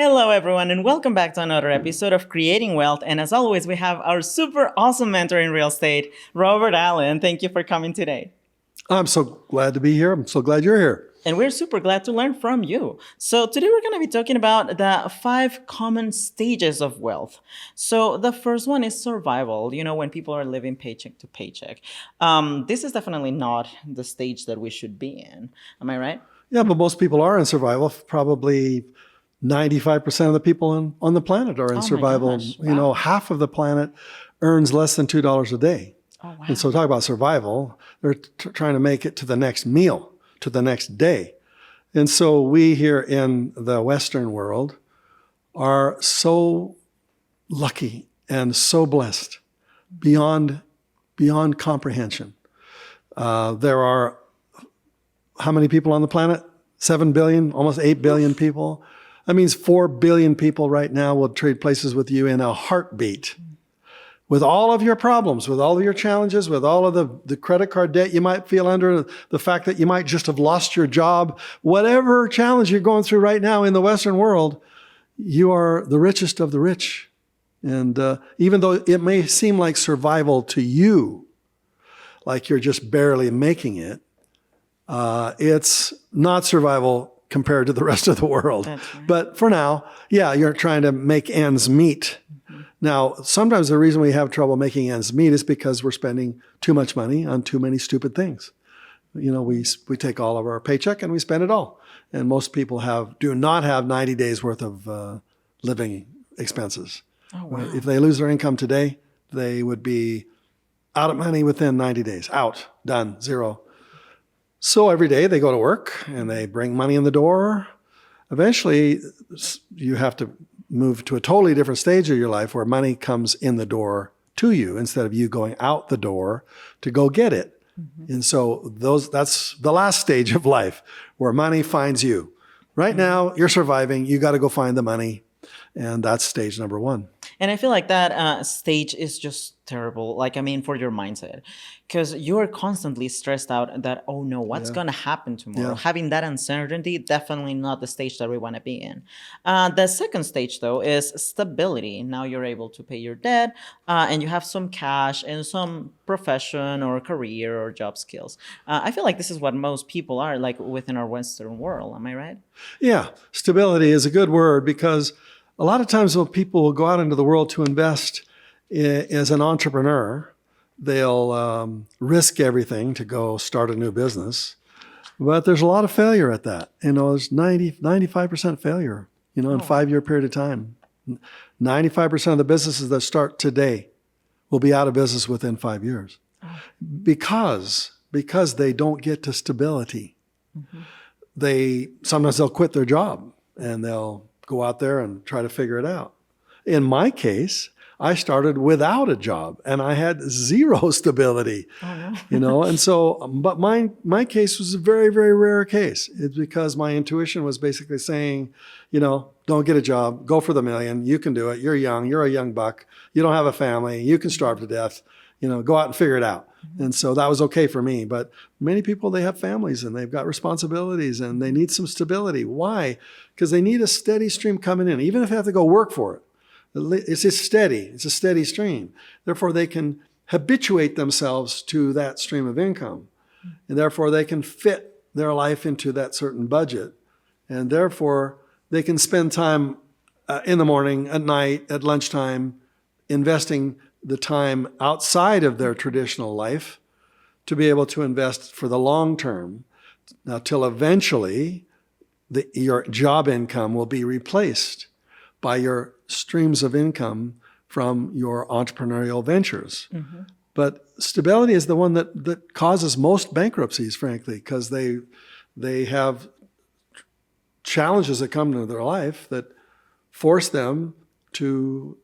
Hello, everyone, and welcome back to another episode of Creating Wealth. And as always, we have our super awesome mentor in real estate, Robert Allen. Thank you for coming today. I'm so glad to be here. I'm so glad you're here. And we're super glad to learn from you. So today we're going to be talking about the 5 common stages of wealth. So the first one is survival, when people are living paycheck to paycheck. This is definitely not the stage that we should be in. Am I right? Yeah, but most people are in survival. Probably 95% of the people on the planet are in survival. Gosh, wow. Half of the planet earns less than $2 a day. Oh, wow. And so talk about survival. They're trying to make it to the next meal, to the next day. And so we here in the Western world are so lucky and so blessed beyond comprehension. There are how many people on the planet? 7 billion, almost 8 billion people. That means 4 billion people right now will trade places with you in a heartbeat. With all of your problems, with all of your challenges, with all of the credit card debt you might feel under, the fact that you might just have lost your job, whatever challenge you're going through right now in the Western world, you are the richest of the rich. And even though it may seem like survival to you, like you're just barely making it, it's not survival compared to the rest of the world. Right. But for now, yeah, you're trying to make ends meet. Now, sometimes the reason we have trouble making ends meet is because we're spending too much money on too many stupid things. We take all of our paycheck and we spend it all. And most people do not have 90 days worth of living expenses. Oh, wow. If they lose their income today, they would be out of money within 90 days. Out, done, zero. So every day they go to work and they bring money in the door. Eventually, you have to move to a totally different stage of your life where money comes in the door to you instead of you going out the door to go get it. Mm-hmm. And so that's the last stage of life where money finds you. Right now, you're surviving. You got to go find the money. And that's stage number 1. And I feel like that stage is just terrible, for your mindset. Because you're constantly stressed out that, oh no, what's going to happen tomorrow? Yeah. Having that uncertainty, definitely not the stage that we want to be in. The second stage, though, is stability. Now you're able to pay your debt and you have some cash and some profession or career or job skills. I feel like this is what most people are like within our Western world. Am I right? Yeah, stability is a good word because a lot of times when people will go out into the world to invest as an entrepreneur, they'll risk everything to go start a new business. But there's a lot of failure at that. There's 95% failure, in a 5-year period of time. 95% of the businesses that start today will be out of business within 5 years because they don't get to stability. Mm-hmm. Sometimes they'll quit their job and they'll go out there and try to figure it out. In my case, I started without a job and I had zero stability, and so, but my case was a very, very rare case. It's because my intuition was basically saying, don't get a job, go for the million. You can do it. You're young. You're a young buck. You don't have a family. You can starve to death. Go out and figure it out. Mm-hmm. And so that was okay for me. But many people, they have families and they've got responsibilities and they need some stability. Why? Because they need a steady stream coming in, even if they have to go work for it. It's a steady stream. Therefore, they can habituate themselves to that stream of income. And therefore, they can fit their life into that certain budget. And therefore, they can spend time in the morning, at night, at lunchtime, investing the time outside of their traditional life to be able to invest for the long term. Now, till eventually, your job income will be replaced by your streams of income from your entrepreneurial ventures. Mm-hmm. But stability is the one that causes most bankruptcies, frankly, because they have challenges that come into their life that force them to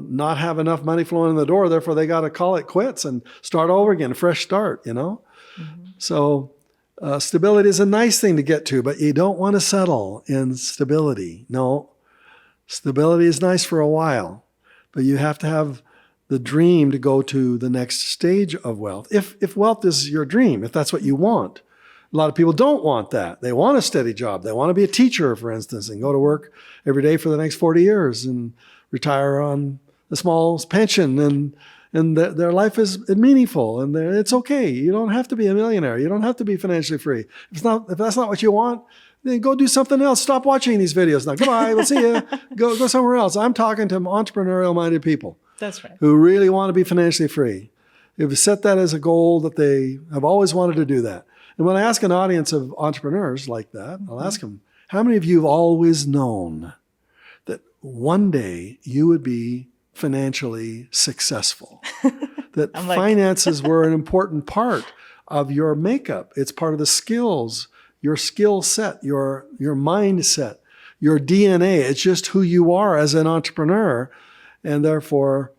not have enough money flowing in the door. Therefore, they got to call it quits and start over again, fresh start, Mm-hmm. So stability is a nice thing to get to, but you don't want to settle in stability. No. Stability is nice for a while, but you have to have the dream to go to the next stage of wealth. If wealth is your dream, if that's what you want, A lot of people don't want that. They want a steady job. They want to be a teacher, for instance, and go to work every day for the next 40 years and retire on a small pension, and their life is meaningful, and it's okay. You don't have to be a millionaire. You don't have to be financially free. If that's not what you want, then go do something else. Stop watching these videos now. Goodbye. We'll see you. Go somewhere else. I'm talking to entrepreneurial-minded people. That's right. Who really want to be financially free. They've set that as a goal that they have always wanted to do that. And when I ask an audience of entrepreneurs like that, I'll ask them, how many of you have always known that one day you would be financially successel? That finances were an important part of your makeup. It's part of the skills, your skill set, your mindset, your DNA. It's just who you are as an entrepreneur. And therefore,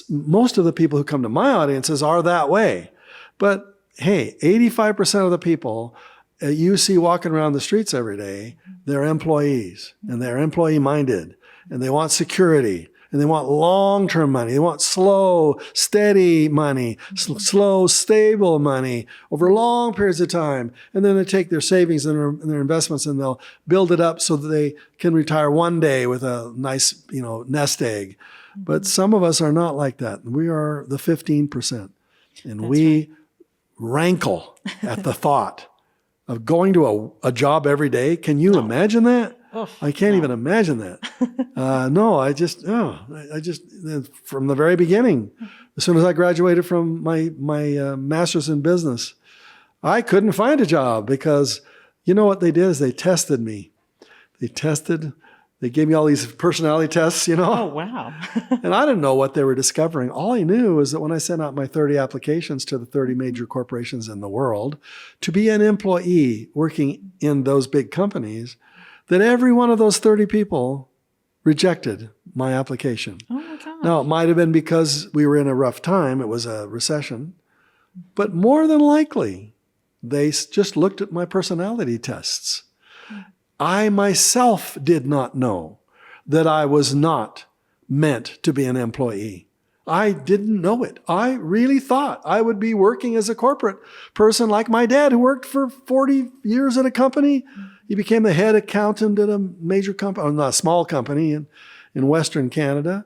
most of the people who come to my audiences are that way. But hey, 85% of the people you see walking around the streets every day, they're employees, and they're employee-minded, and they want security, and they want long-term money. They want slow, steady money, slow, stable money over long periods of time. And then they take their savings and their investments, and they'll build it up so that they can retire one day with a nice, nest egg. But some of us are not like that. We are the 15%. And we rankle at the thought of going to a job every day. Can you imagine that? I can't even imagine that. I just from the very beginning, as soon as I graduated from my master's in business, I couldn't find a job because you know what they did is they tested me. They gave me all these personality tests, Oh, wow. And I didn't know what they were discovering. All I knew is that when I sent out my 30 applications to the 30 major corporations in the world to be an employee working in those big companies, that every one of those 30 people rejected my application. Oh, my God. Now, it might have been because we were in a rough time. It was a recession. But more than likely, they just looked at my personality tests. I myself did not know that I was not meant to be an employee. I didn't know it. I really thought I would be working as a corporate person like my dad, who worked for 40 years at a company. He became the head accountant at a major company, not a small company in Western Canada.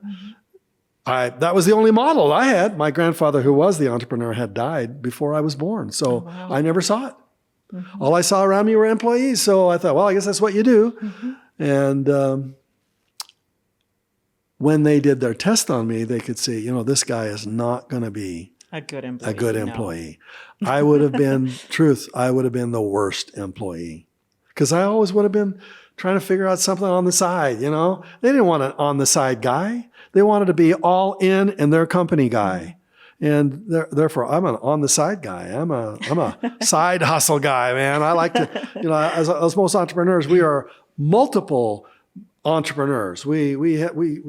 That was the only model I had. My grandfather, who was the entrepreneur, had died before I was born. So I never saw it. All I saw around me were employees. So I thought, well, I guess that's what you do. And when they did their test on me, they could see, this guy is not going to be a good employee. I would have been, I would have been the worst employee. Because I always would have been trying to figure out something on the side, They didn't want an on-the-side guy. They wanted to be all in their company guy. And therefore, I'm an on-the-side guy. I'm a side hustle guy, man. I like to, as most entrepreneurs, we are multiple entrepreneurs. We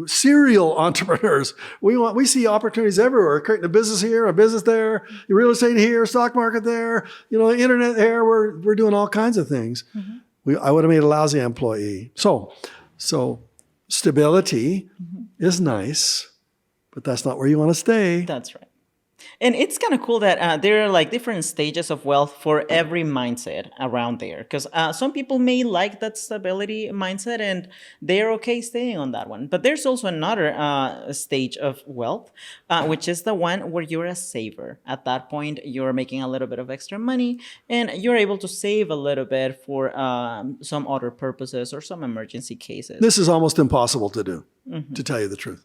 serial entrepreneurs. We see opportunities everywhere. Creating a business here, a business there, real estate here, stock market there, internet there. We're doing all kinds of things. I would have made a lousy employee. So stability is nice, but that's not where you want to stay. That's right. And it's kind of cool that there are like different stages of wealth for every mindset around there. Because some people may like that stability mindset and they're okay staying on that one. But there's also another stage of wealth, which is the one where you're a saver. At that point, you're making a little bit of extra money and you're able to save a little bit for some other purposes or some emergency cases. This is almost impossible to do, to tell you the truth.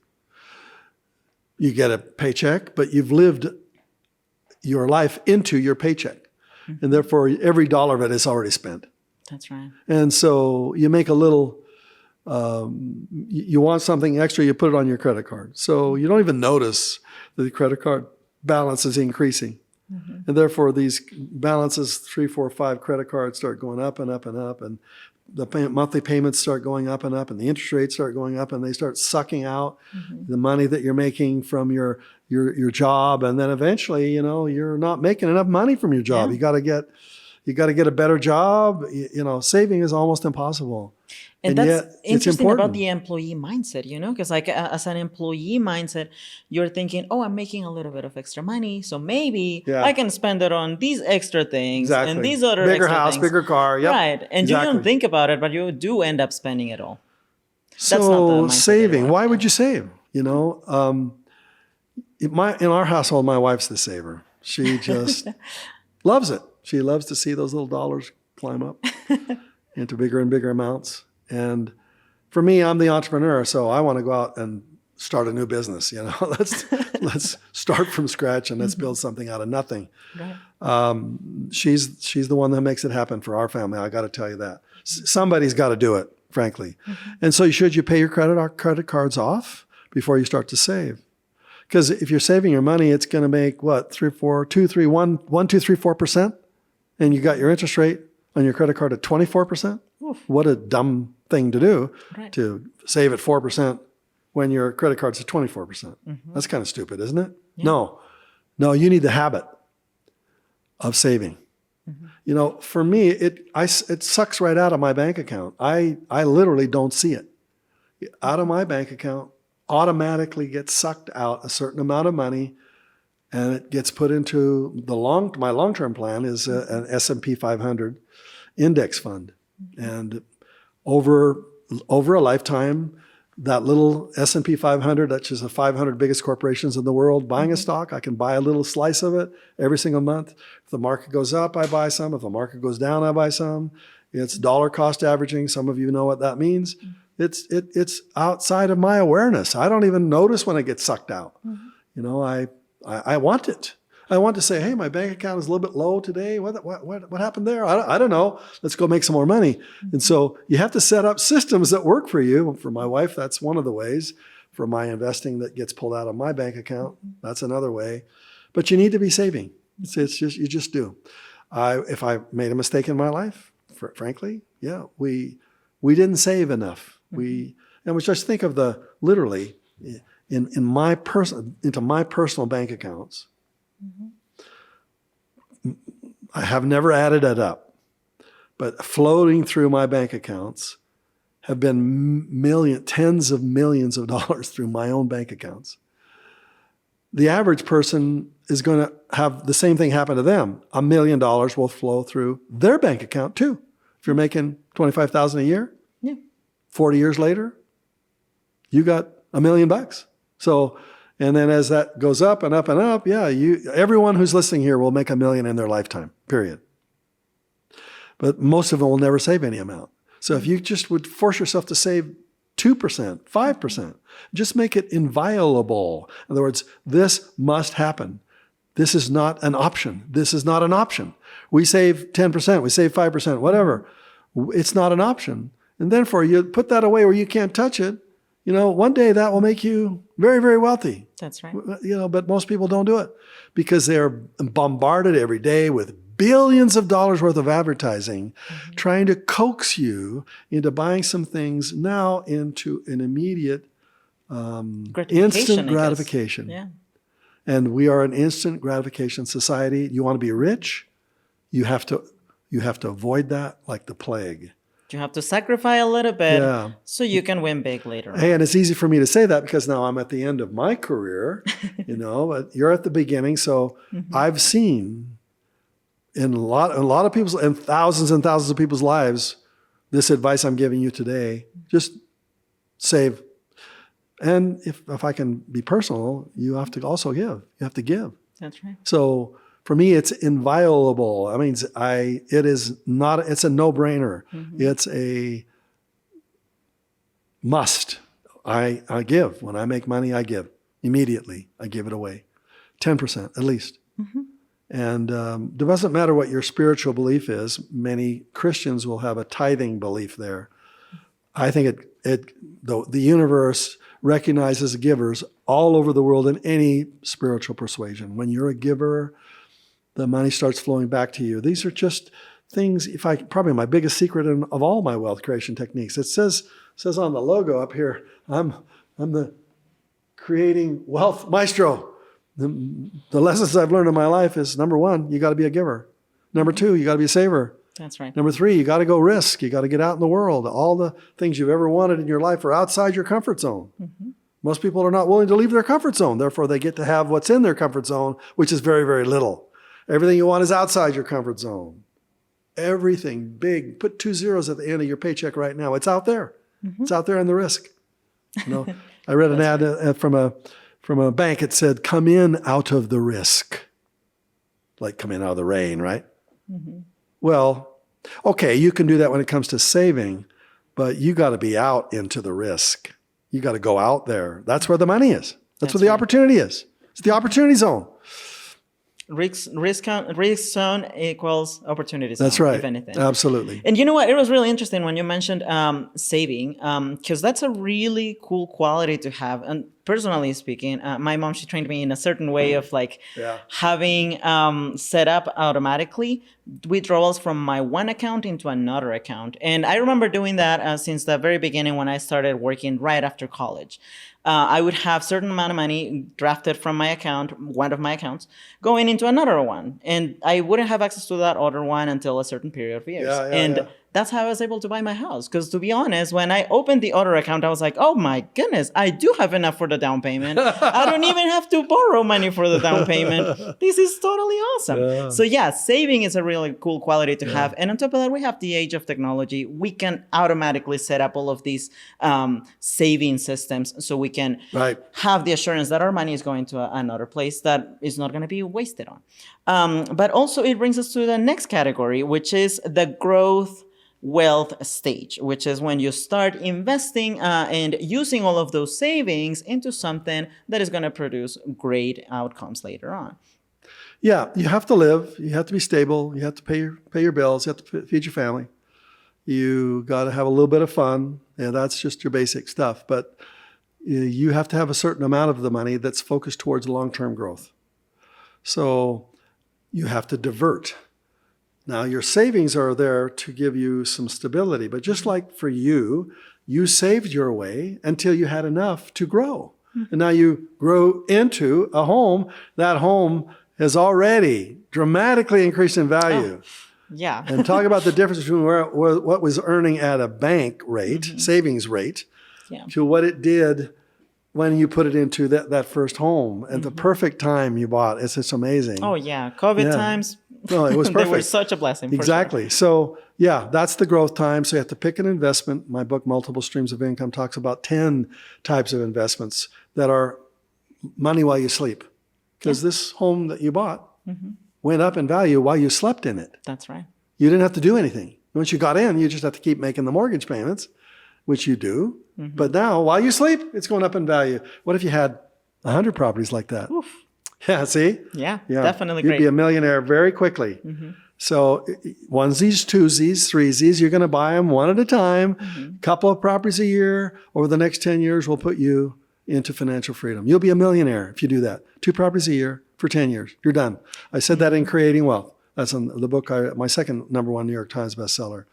You get a paycheck, but you've lived your life into your paycheck. And therefore, every dollar of it is already spent. That's right. And so you make a little, you want something extra, you put it on your credit card. So you don't even notice that the credit card balance is increasing. And therefore, these balances, 3, 4, 5 credit cards start going up and up and up. And the monthly payments start going up and up, and the interest rates start going up, and they start sucking out the money that you're making from your job. And then eventually, you're not making enough money from your job. You got to get, You got to get a better job. Saving is almost impossible. And And that's yet it's interesting about important. the employee mindset, because like as an employee mindset, you're thinking, oh, I'm making a little bit of extra money, so maybe Yeah, I can spend it on these extra things and exactly. these other Bigger extra house, things. bigger car. Yep, Right. And you don't exactly. think about it, but you do end up spending it all. That's not the So mindset that you saving, want to why be would in. you save? In our household, my wife's the saver. She just loves it. She loves to see those little dollars climb up into bigger and bigger amounts. And for me, I'm the entrepreneur, so I want to go out and start a new business. Let's start from scratch and let's build something out of nothing. Right. She's the one that makes it happen for our family. I got to tell you that somebody's got to do it, frankly. And so should you pay your credit cards off before you start to save? Because if you're saving your money, it's going to make what 4%, and you got your interest rate on your credit card at 24%. Oof. What a dumb thing to do, Right. to save at 4% when your credit card's at 24%. That's kind of stupid, isn't it? Yeah. No, you need the habit of saving. For me, it sucks right out of my bank account. I literally don't see it. Out of my bank account, automatically gets sucked out a certain amount of money, and it gets put into my long-term plan is an S&P 500 index fund. And over a lifetime, that little S&P 500, that's just the 500 biggest corporations in the world, buying a stock, I can buy a little slice of it every single month. If the market goes up, I buy some. If the market goes down, I buy some. It's dollar cost averaging. Some of you know what that means. It's outside of my awareness. I don't even notice when it gets sucked out. I want it. I want to say, hey, my bank account is a little bit low today. What happened there? I don't know. Let's go make some more money. And so you have to set up systems that work for you. For my wife, that's one of the ways. For my investing that gets pulled out of my bank account, that's another way. But you need to be saving. It's just you just do. If I made a mistake in my life, frankly, yeah, we didn't save enough. We just think of literally into my personal bank accounts. I have never added it up, but floating through my bank accounts have been tens of millions of dollars through my own bank accounts. The average person is going to have the same thing happen to them. $1 million will flow through their bank account too. If you're making $25,000 a year, 40 years later, you got $1 million. So, and then as that goes up and up and up, everyone who's listening here will make $1 million in their lifetime, period. But most of them will never save any amount. So if you just would force yourself to save 2%, 5%, just make it inviolable. In other words, this must happen. This is not an option. This is not an option. We save 10%, we save 5%, whatever. It's not an option. And then you put that away where you can't touch it, one day that will make you very, very wealthy. That's right. But most people don't do it because they're bombarded every day with billions of dollars worth of advertising, trying to coax you into buying some things now into an immediate instant gratification. Yeah. And we are an instant gratification society. You want to be rich, you have to avoid that like the plague. You have to sacrifice a little bit so you can win big later on. Hey, and it's easy for me to say that because now I'm at the end of my career, but you're at the beginning. So I've seen in a lot of people's and thousands of people's lives, this advice I'm giving you today, just save. And if I can be personal, you have to also give. You have to give. That's right. So for me, it's inviolable. I mean, it's a no-brainer. It's a must. I give. When I make money, I give. Immediately, I give it away. 10% at least. And it doesn't matter what your spiritual belief is. Many Christians will have a tithing belief there. I think the universe recognizes givers all over the world in any spiritual persuasion. When you're a giver, the money starts flowing back to you. These are just things, probably my biggest secret of all my wealth creation techniques. It says on the logo up here, I'm the creating wealth maestro. The lessons I've learned in my life is, number one, you got to be a giver. Number two, you got to be a saver. That's right. Number three, you got to go risk. You got to get out in the world. All the things you've ever wanted in your life are outside your comfort zone. Most people are not willing to leave their comfort zone. Therefore, they get to have what's in their comfort zone, which is very, very little. Everything you want is outside your comfort zone. Everything big. Put 2 zeros at the end of your paycheck right now. It's out there. It's out there in the risk. You know, I read an ad from a bank. It said, "Come in out of the risk," like come in out of the rain, right? Well, okay, you can do that when it comes to saving, but you got to be out into the risk. You got to go out there. That's where the money is. That's where the opportunity is. It's the opportunity zone. Risk zone equals opportunity zone. That's right. If anything. Absolutely. And you know what? It was really interesting when you mentioned saving, because that's a really cool quality to have. And personally speaking, my mom, she trained me in a certain way of like having set up automatically withdrawals from my one account into another account. And I remember doing that since the very beginning when I started working right after college. I would have certain amount of money drafted from my account, one of my accounts, going into another one. And I wouldn't have access to that other one until a certain period of years. That's how I was able to buy my house. Because to be honest, when I opened the other account, I was like, oh my goodness, I do have enough for the down payment. I don't even have to borrow money for the down payment. This is totally awesome. So yeah, saving is a really cool quality to have. And on top of that, we have the age of technology. We can automatically set up all of these saving systems so we can have the assurance that our money is going to another place that is not going to be wasted on. But also it brings us to the next category, which is the growth wealth stage, which is when you start investing and using all of those savings into something that is going to produce great outcomes later on. Yeah, you have to live. You have to be stable. You have to pay your bills. You have to feed your family. You got to have a little bit of fun. Yeah, that's just your basic stuff. But you have to have a certain amount of the money that's focused towards long-term growth. So you have to divert. Now, your savings are there to give you some stability, but just like for you, you saved your way until you had enough to grow. And now you grow into a home. That home has already dramatically increased in value. Yeah. And talk about the difference between what was earning at a bank rate, savings rate, to what it did when you put it into that first home at the perfect time you bought. It's just amazing. Oh, yeah. COVID times. No, it was perfect. They were such a blessing. Exactly. Sure. So, yeah, that's the growth time. So you have to pick an investment. My book, Multiple Streams of Income, talks about 10 types of investments that are money while you sleep. Because this home that you bought went up in value while you slept in it. That's right. You didn't have to do anything. Once you got in, you just have to keep making the mortgage payments, which you do. But now, while you sleep, it's going up in value. What if you had 100 properties like that? Oof. Yeah, see? Yeah, definitely You'd great. be a millionaire very quickly. So onesies, twosies, threesies, you're going to buy them one at a time. Couple of properties a year. Over the next 10 years, we'll put you into financial freedom. You'll be a millionaire if you do that. 2 properties a year for 10 years. You're done. I said that in Creating Wealth. That's in the book, my second #1 New York Times bestseller.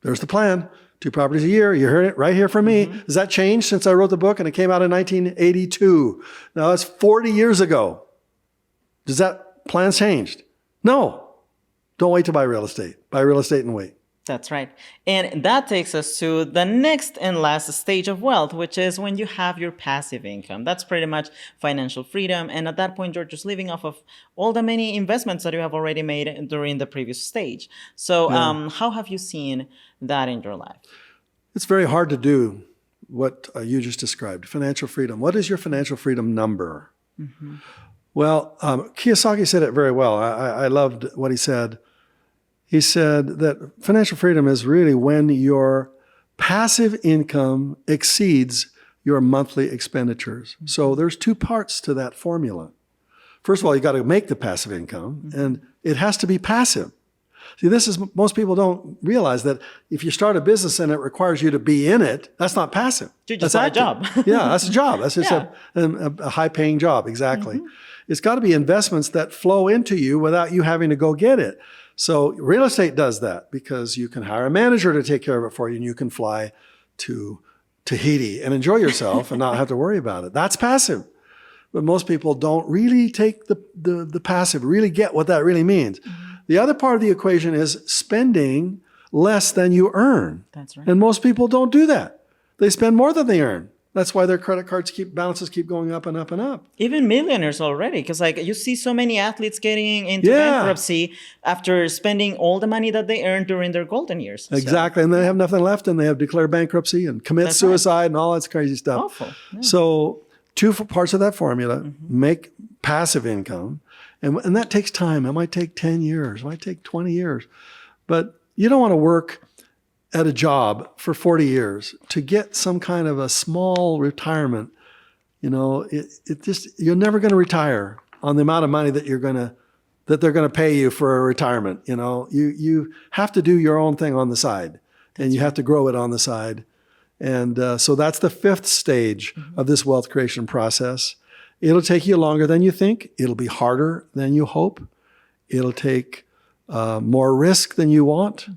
There's the plan. 2 properties a year. You heard it right here from me. Has that changed since I wrote the book and it came out in 1982? Now that's 40 years ago. Does that plan changed? No. Don't wait to buy real estate. Buy real estate and wait. That's right. And that takes us to the next and last stage of wealth, which is when you have your passive income. That's pretty much financial freedom. And at that point, you're just living off of all the many investments that you have already made during the previous stage. So how have you seen that in your life? It's very hard to do what you just described, financial freedom. What is your financial freedom number? Well, Kiyosaki said it very well. I loved what he said. He said that financial freedom is really when your passive income exceeds your monthly expenditures. So there's 2 parts to that formula. First of all, you got to make the passive income, and it has to be passive. See, most people don't realize that if you start a business and it requires you to be in it, that's not passive. You just that's a job. Yeah, that's a job. That's just a high-paying job. Exactly. It's got to be investments that flow into you without you having to go get it. So real estate does that because you can hire a manager to take care of it for you, and you can fly to Tahiti and enjoy yourself and not have to worry about it. That's passive. But most people don't really take the passive, really get what that really means. The other part of the equation is spending less than you earn. That's right. And most people don't do that. They spend more than they earn. That's why their credit cards balances keep going up and up and up. Even millionaires already, because like you see so many athletes getting into Yeah. bankruptcy after spending all the money that they earned during their golden years. So, Exactly. And they have nothing left and they have declared bankruptcy and commit That's right. suicide and all that crazy stuff. awful. Yeah. So two parts of that formula, make passive income. And that takes time. It might take 10 years. It might take 20 years. But you don't want to work at a job for 40 years to get some kind of a small retirement. You know, it just, you're never going to retire on the amount of money that they're going to pay you for a retirement. You know, you have to do your own thing on the side, and you have to grow it on the side. And so that's the fifth stage of this wealth creation process. It'll take you longer than you think. It'll be harder than you hope. It'll take more risk than you want.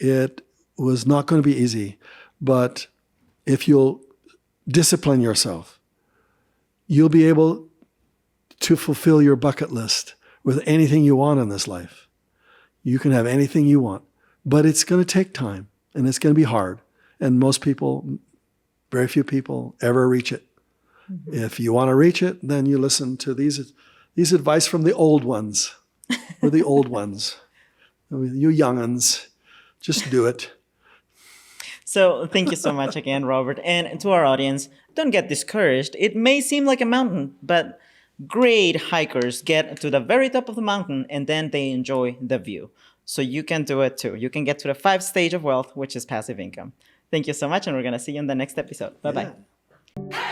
It was not going to be easy. But if you'll discipline yourself, you'll be able to fulfill your bucket list with anything you want in this life. You can have anything you want, but it's going to take time and it's going to be hard. And most people, very few people ever reach it. If you want to reach it, then you listen to these advice from the old ones, or the old ones. You young'uns, just do it. So thank you so much again, Robert. And to our audience, don't get discouraged. It may seem like a mountain, but great hikers get to the very top of the mountain and then they enjoy the view. So you can do it too. You can get to the fifth stage of wealth, which is passive income. Thank you so much, and we're going to see you in the next episode. Bye-bye. Yeah.